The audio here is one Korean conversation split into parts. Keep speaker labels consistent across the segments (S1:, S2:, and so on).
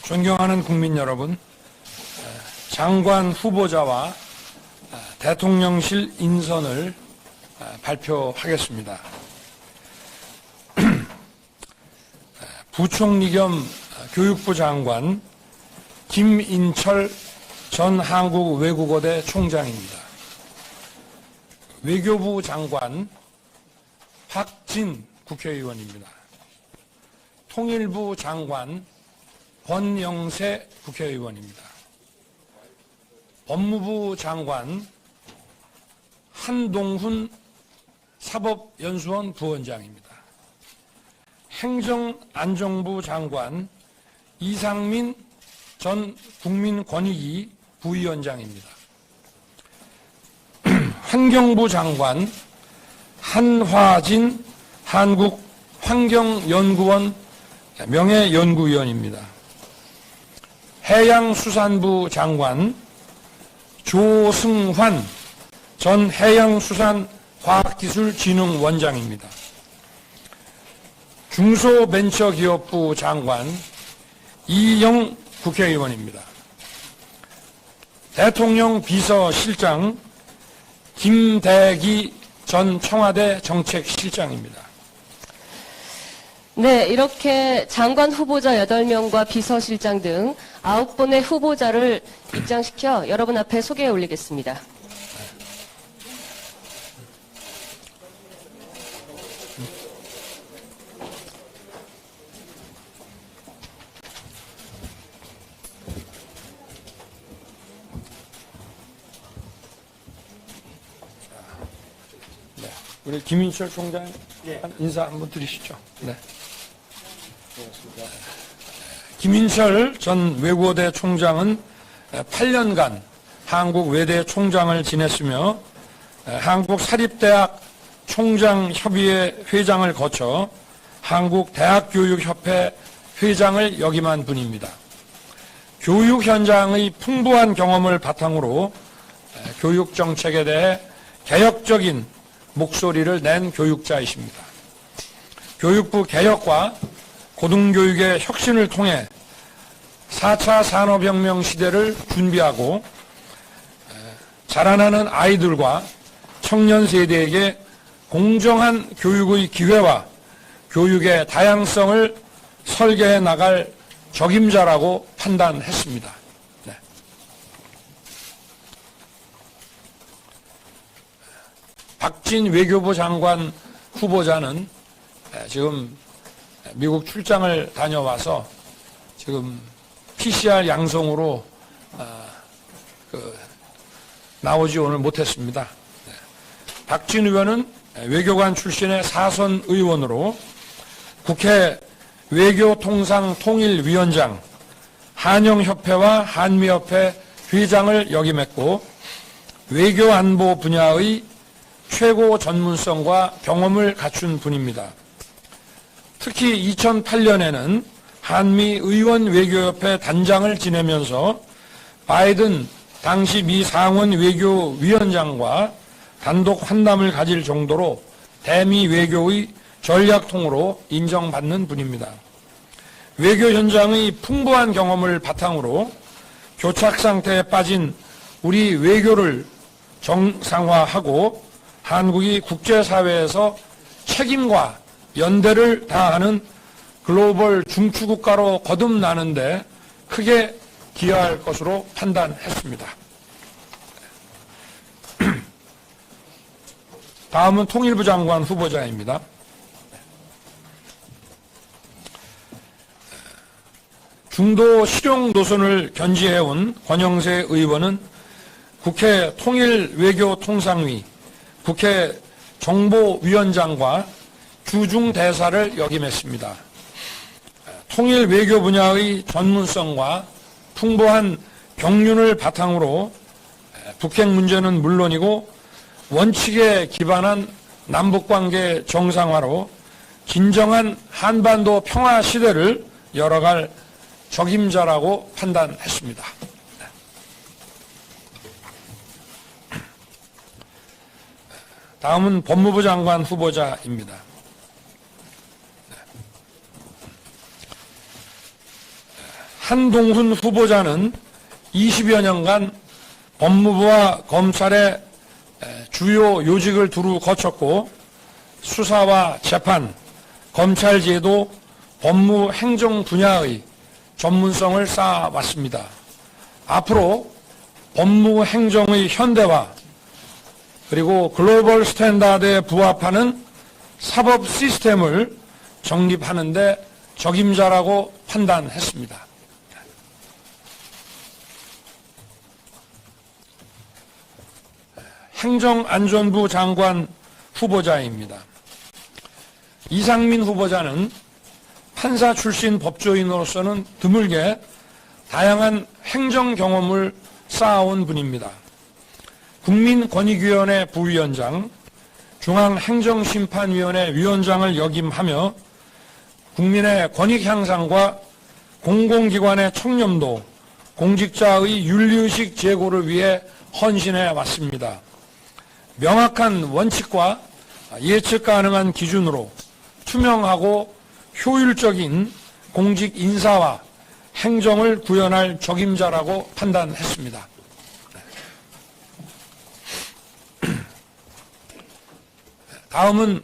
S1: 존경하는 국민 여러분, 장관 후보자와 대통령실 인선을 발표하겠습니다. 부총리 겸 교육부 장관 김인철 전 한국외국어대 총장입니다. 외교부 장관 박진 국회의원입니다. 통일부 장관 권영세 국회의원입니다. 법무부 장관 한동훈 사법연수원 부원장입니다. 행정안전부 장관 이상민 전 국민권익위 부위원장입니다. 환경부 장관 한화진 한국환경연구원 명예연구위원입니다. 해양수산부 장관 조승환 전 해양수산과학기술진흥원장입니다. 중소벤처기업부 장관 이영 국회의원입니다. 대통령 비서실장 김대기 전 청와대 정책실장입니다.
S2: 네, 이렇게 장관 후보자 8명과 비서실장 등 9분의 후보자를 입장시켜 여러분 앞에 소개해 올리겠습니다.
S1: 네, 우리 김인철 총장 인사 한번 드리시죠. 네. 김인철 전 외국어대 총장은 8년간 한국외대 총장을 지냈으며 한국사립대학 총장협의회 회장을 거쳐 한국대학교육협회 회장을 역임한 분입니다. 교육 현장의 풍부한 경험을 바탕으로 교육 정책에 대해 개혁적인 목소리를 낸 교육자이십니다. 교육부 개혁과 고등교육의 혁신을 통해 4차 산업혁명 시대를 준비하고 자라나는 아이들과 청년 세대에게 공정한 교육의 기회와 교육의 다양성을 설계해 나갈 적임자라고 판단했습니다. 네. 박진 외교부 장관 후보자는 지금 미국 출장을 다녀와서 지금 PCR 양성으로 나오지 오늘 못했습니다. 박진 의원은 외교관 출신의 사선 의원으로 국회 외교통상통일위원장, 한영협회와 한미협회 회장을 역임했고 외교안보 분야의 최고 전문성과 경험을 갖춘 분입니다. 특히 2008년에는 한미의원외교협회 단장을 지내면서 바이든 당시 미 상원 외교위원장과 단독 환담을 가질 정도로 대미 외교의 전략통으로 인정받는 분입니다. 외교 현장의 풍부한 경험을 바탕으로 교착 상태에 빠진 우리 외교를 정상화하고 한국이 국제사회에서 책임과 연대를 다하는 글로벌 중추국가로 거듭나는데 크게 기여할 것으로 판단했습니다. 다음은 통일부 장관 후보자입니다. 중도 실용 노선을 견지해온 권영세 의원은 국회 통일외교통상위, 국회 정보위원장과 주중대사를 역임했습니다. 통일 외교 분야의 전문성과 풍부한 경륜을 바탕으로 북핵 문제는 물론이고 원칙에 기반한 남북관계 정상화로 진정한 한반도 평화 시대를 열어갈 적임자라고 판단했습니다. 다음은 법무부 장관 후보자입니다. 한동훈 후보자는 20여 년간 법무부와 검찰의 주요 요직을 두루 거쳤고 수사와 재판, 검찰제도, 법무 행정 분야의 전문성을 쌓아왔습니다. 앞으로 법무 행정의 현대화 그리고 글로벌 스탠다드에 부합하는 사법 시스템을 정립하는 데 적임자라고 판단했습니다. 행정안전부 장관 후보자입니다. 이상민 후보자는 판사 출신 법조인으로서는 드물게 다양한 행정 경험을 쌓아온 분입니다. 국민권익위원회 부위원장, 중앙행정심판위원회 위원장을 역임하며 국민의 권익 향상과 공공기관의 청렴도, 공직자의 윤리의식 제고를 위해 헌신해 왔습니다. 명확한 원칙과 예측 가능한 기준으로 투명하고 효율적인 공직 인사와 행정을 구현할 적임자라고 판단했습니다. 다음은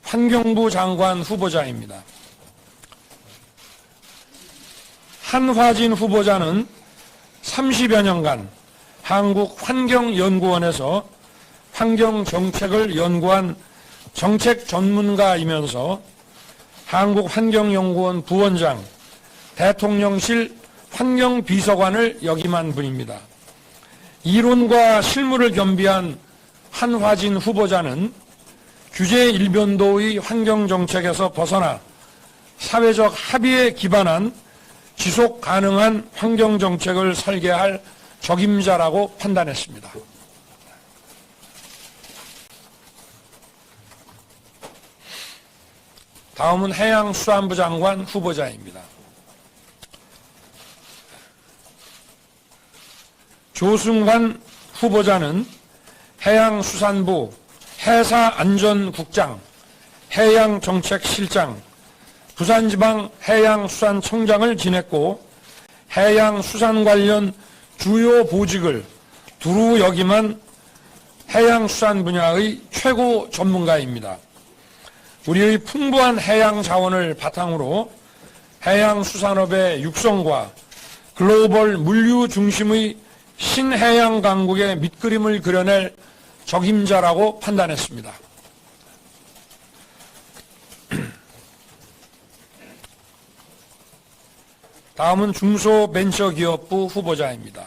S1: 환경부 장관 후보자입니다. 한화진 후보자는 30여 년간 한국환경연구원에서 환경정책을 연구한 정책 전문가이면서 한국환경연구원 부원장, 대통령실 환경비서관을 역임한 분입니다. 이론과 실무를 겸비한 한화진 후보자는 규제 일변도의 환경정책에서 벗어나 사회적 합의에 기반한 지속 가능한 환경정책을 설계할 적임자라고 판단했습니다. 다음은 해양수산부 장관 후보자입니다. 조승환 후보자는 해양수산부 해사안전국장, 해양정책실장, 부산지방해양수산청장을 지냈고 해양수산 관련 주요 보직을 두루 역임한 해양수산 분야의 최고 전문가입니다. 우리의 풍부한 해양 자원을 바탕으로 해양수산업의 육성과 글로벌 물류 중심의 신해양 강국의 밑그림을 그려낼 적임자라고 판단했습니다. 다음은 중소벤처기업부 후보자입니다.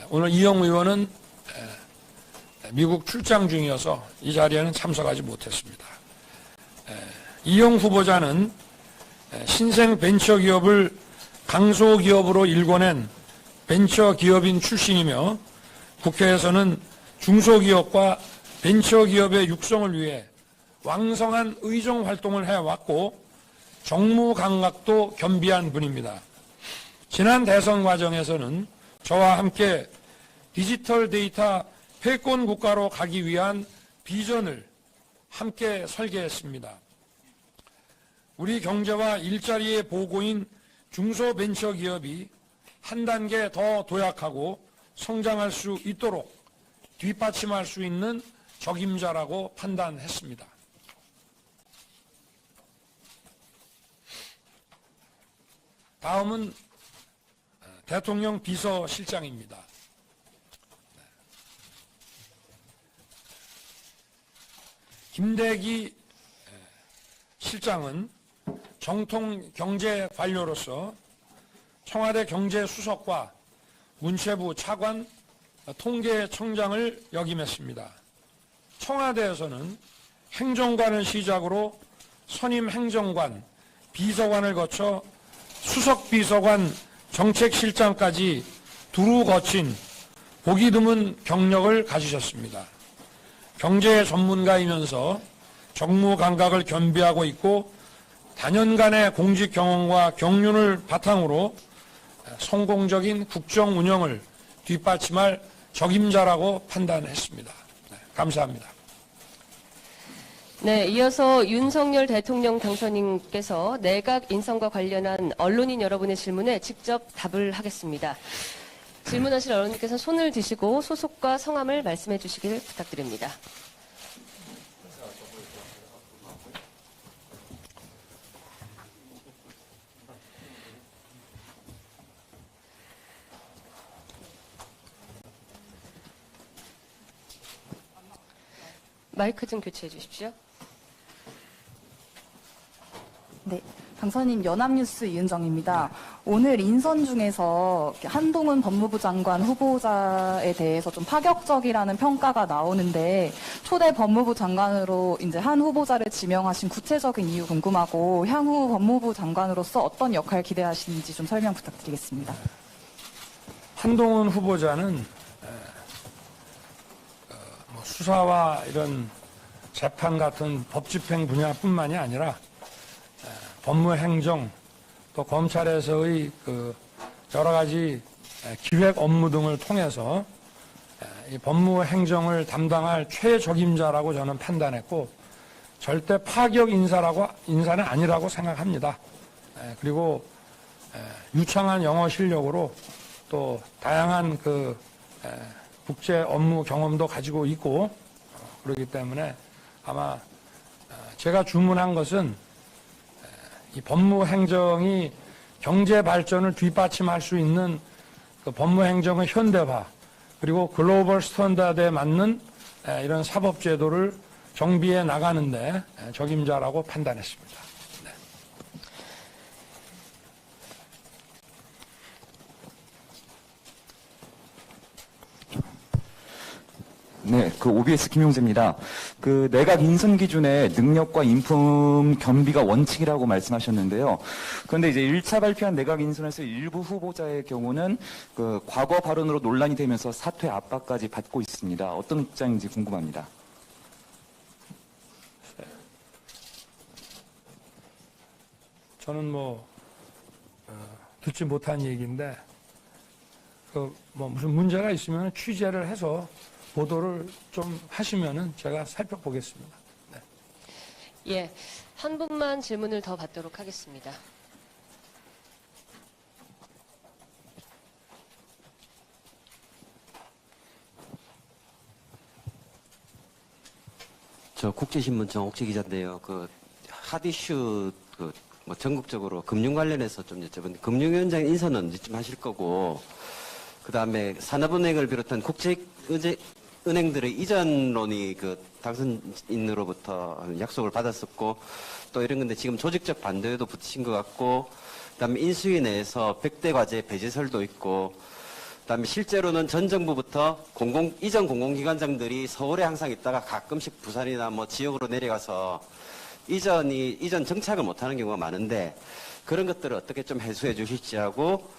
S1: 오늘 이영 의원은 미국 출장 중이어서 이 자리에는 참석하지 못했습니다. 이영 후보자는 신생 벤처기업을 강소기업으로 일궈낸 벤처기업인 출신이며 국회에서는 중소기업과 벤처기업의 육성을 위해 왕성한 의정 활동을 해왔고 정무 감각도 겸비한 분입니다. 지난 대선 과정에서는 저와 함께 디지털 데이터 패권 국가로 가기 위한 비전을 함께 설계했습니다. 우리 경제와 일자리의 보고인 중소벤처기업이 한 단계 더 도약하고 성장할 수 있도록 뒷받침할 수 있는 적임자라고 판단했습니다. 다음은 대통령 비서실장입니다. 김대기 실장은 정통 경제 관료로서 청와대 경제수석과 문체부 차관, 통계청장을 역임했습니다. 청와대에서는 행정관을 시작으로 선임 행정관, 비서관을 거쳐 수석비서관, 정책실장까지 두루 거친 보기 드문 경력을 가지셨습니다. 경제 전문가이면서 정무 감각을 겸비하고 있고 다년간의 공직 경험과 경륜을 바탕으로 성공적인 국정 운영을 뒷받침할 적임자라고 판단했습니다. 감사합니다.
S2: 네, 이어서 윤석열 대통령 당선인께서 내각 인선과 관련한 언론인 여러분의 질문에 직접 답을 하겠습니다. 질문하실 언론님께서 손을 드시고 소속과 성함을 말씀해 주시길 부탁드립니다. 마이크 좀 교체해 주십시오.
S3: 네, 당선인 연합뉴스 이은정입니다. 오늘 인선 중에서 한동훈 법무부 장관 후보자에 대해서 좀 파격적이라는 평가가 나오는데 초대 법무부 장관으로 이제 한 후보자를 지명하신 구체적인 이유 궁금하고 향후 법무부 장관으로서 어떤 역할 기대하시는지 좀 설명 부탁드리겠습니다.
S1: 한동훈 후보자는 뭐 수사와 이런 재판 같은 법집행 분야뿐만이 아니라 법무행정 또 검찰에서의 그 여러 가지 기획 업무 등을 통해서 이 법무행정을 담당할 최적임자라고 저는 판단했고 절대 파격 인사는 아니라고 생각합니다. 그리고 유창한 영어 실력으로 또 다양한 그 국제 업무 경험도 가지고 있고 그렇기 때문에 아마 제가 주문한 것은 이 법무행정이 경제 발전을 뒷받침할 수 있는 그 법무행정의 현대화 그리고 글로벌 스탠다드에 맞는 이런 사법제도를 정비해 나가는데 적임자라고 판단했습니다.
S4: 네, 그 OBS 김용재입니다. 그 내각 인선 기준에 능력과 인품 겸비가 원칙이라고 말씀하셨는데요. 그런데 이제 1차 발표한 내각 인선에서 일부 후보자의 경우는 그 과거 발언으로 논란이 되면서 사퇴 압박까지 받고 있습니다. 어떤 입장인지 궁금합니다.
S1: 저는 듣지 못한 얘기인데 무슨 문제가 있으면 취재를 해서 보도를 좀 하시면은 제가 살펴보겠습니다. 네.
S2: 예, 한 분만 질문을 더 받도록 하겠습니다.
S5: 저 국제신문 정옥재 기자인데요. 그 핫이슈 뭐 전국적으로 금융 관련해서 좀 여쭤봤는데 금융위원장 인선은 언제쯤 하실 거고 그 다음에 산업은행을 비롯한 국제은행들의 이전론이 그 당선인으로부터 약속을 받았었고 또 이런 건데 지금 조직적 반대에도 붙이신 것 같고 그다음에 인수위 내에서 100대 과제 배제설도 있고 그다음에 실제로는 전 정부부터 이전 공공기관장들이 서울에 항상 있다가 가끔씩 부산이나 뭐 지역으로 내려가서 이전 정착을 못하는 경우가 많은데 그런 것들을 어떻게 좀 해소해 주실지 하고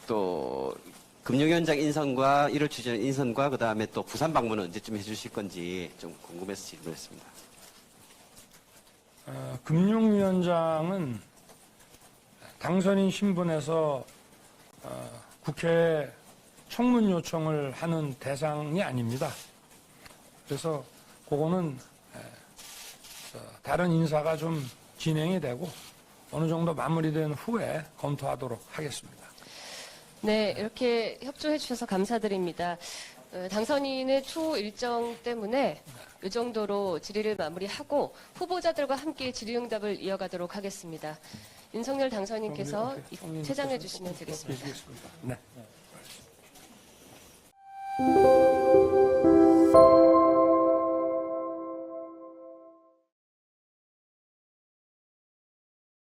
S5: 또 금융위원장 인선과 이를 추진하는 인선과 그다음에 또 부산 방문은 언제쯤 해주실 건지 좀 궁금해서 질문했습니다.
S1: 금융위원장은 당선인 신분에서 국회에 청문 요청을 하는 대상이 아닙니다. 그래서 그거는 다른 인사가 좀 진행이 되고 어느 정도 마무리된 후에 검토하도록 하겠습니다.
S2: 네, 이렇게 협조해 주셔서 감사드립니다. 당선인의 추후 일정 때문에 이 정도로 질의를 마무리하고 후보자들과 함께 질의응답을 이어가도록 하겠습니다. 윤석열 당선인께서 퇴장해 주시면 되겠습니다.
S1: 네.